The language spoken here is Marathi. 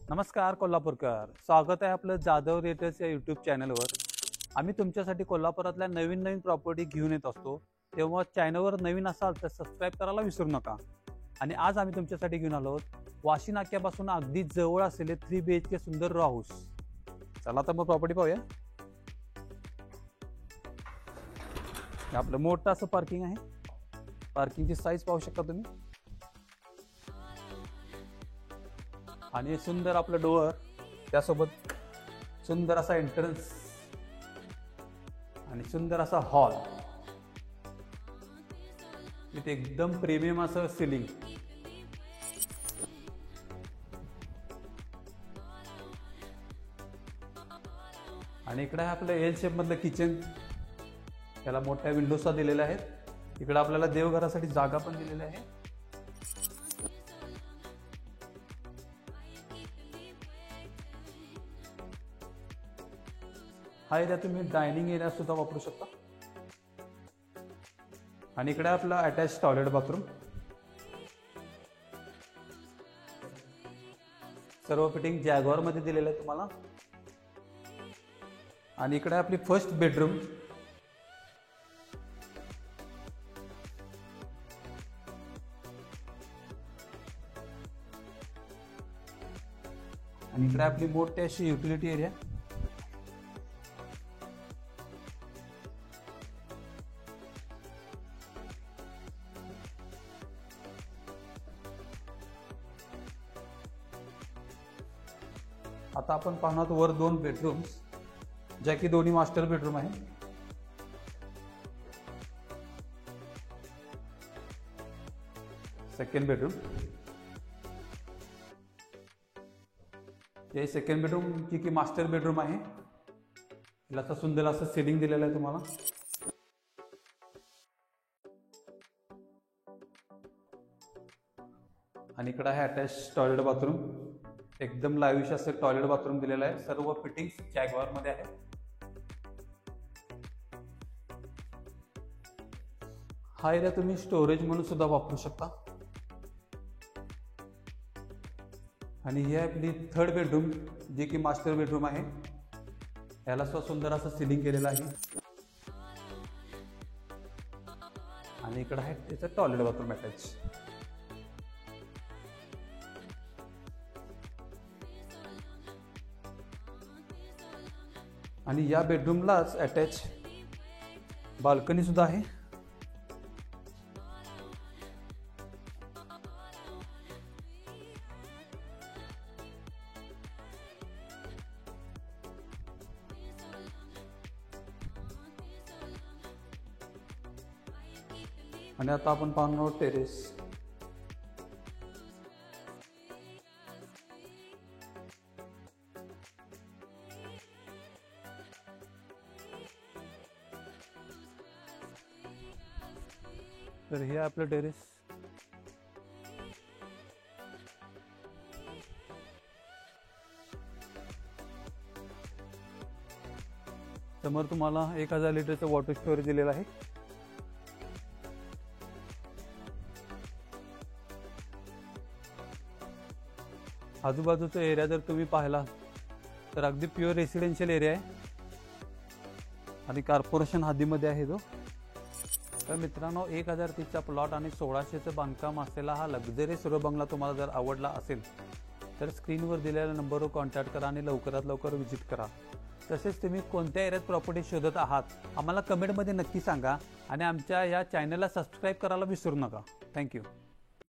नमस्कार कोल्हापूरकर, स्वागत आहे आपलं जाधव रिएटर्स या यूट्यूब चॅनलवर। आम्ही तुमच्यासाठी कोल्हापुरातल्या नवीन प्रॉपर्टी घेऊन येत असतो, तेव्हा चॅनलवर नवीन असाल तर सबस्क्राईब करायला विसरू नका। आणि आज आम्ही तुमच्यासाठी घेऊन आलो वाशी नाक्यापासून अगदी जवळ असलेले 3 BHK सुंदर रो हाऊस। चला तर मग प्रॉपर्टी पाहूया। आपलं मोठं असं पार्किंग आहे, पार्किंगची साईज पाहू शकता तुम्ही। आणि सुंदर आपलं डोअर, त्यासोबत सुंदर असा एंट्रन्स आणि सुंदर असा हॉल, इथे एकदम प्रीमियम असं सिलिंग। आणि इकडे आहे आपलं एल शेप मधलं किचन, त्याला मोठ्या विंडोज दिलेल्या आहेत। इकडे आपल्याला देवघरासाठी जागा पण दिलेली आहे। हा एरिया तुम्ही डायनिंग एरिया सुद्धा वापरू शकता। आणि इकडे आपला अटॅच टॉयलेट बाथरूम, सर्व फिटिंग जॅग्वार मध्ये दिलेलं आहे तुम्हाला। आणि इकडे आपली फर्स्ट बेडरूम, आणि इकडे आपली मोठी अशी युटिलिटी एरिया। आता आपण पाहणार वर 2 बेडरूम्स, ज्या की दोन्ही मास्टर बेडरूम आहे। सेकंड बेडरूम, हे सेकंड बेडरूम जी की मास्टर बेडरूम आहे, तिला असं सुंदर असं सिलिंग दिलेलं आहे तुम्हाला। आणि इकडे आहे अटॅच टॉयलेट बाथरूम, एकदम लाविश असं टॉयलेट बाथरूम दिलेलं आहे। सर्व फिटिंग्स जॅग्वार मध्ये आहे। हा एरिया तुम्ही स्टोरेज म्हणून सुद्धा वापरू शकता। आणि ही आपली थर्ड बेडरूम, जी की मास्टर बेडरूम आहे, याला सुद्धा सुंदर असं सिलिंग केलेलं आहे। आणि इकडे आहे त्याचं टॉयलेट बाथरूम अटॅच। आणि या बेडरूमलाच अटॅच बाल्कनी सुद्धा आहे। आणि आता आपण पाहणार टेरेस। तर हे आपलं टेरेस। समोर तुम्हाला 1000 लिटरचं वॉटर स्टोरेज दिलेलं आहे। आजूबाजूचा एरिया जर तुम्ही पाहिला तर अगदी प्युअर रेसिडेन्शियल एरिया आहे आणि कॉर्पोरेशन हद्दीमध्ये आहे तो। तर मित्रांनो, 1030चा प्लॉट आणि 1600चं बांधकाम असलेला हा लक्झरी सुरो बंगला तुम्हाला जर आवडला असेल तर स्क्रीनवर दिलेल्या नंबरवर कॉन्टॅक्ट करा आणि लवकरात लवकर व्हिजिट करा। तसेच तुम्ही कोणत्या एरियात प्रॉपर्टी शोधत आहात आम्हाला कमेंटमध्ये नक्की सांगा आणि आमच्या या चॅनलला सबस्क्राईब करायला विसरू नका। थँक्यू।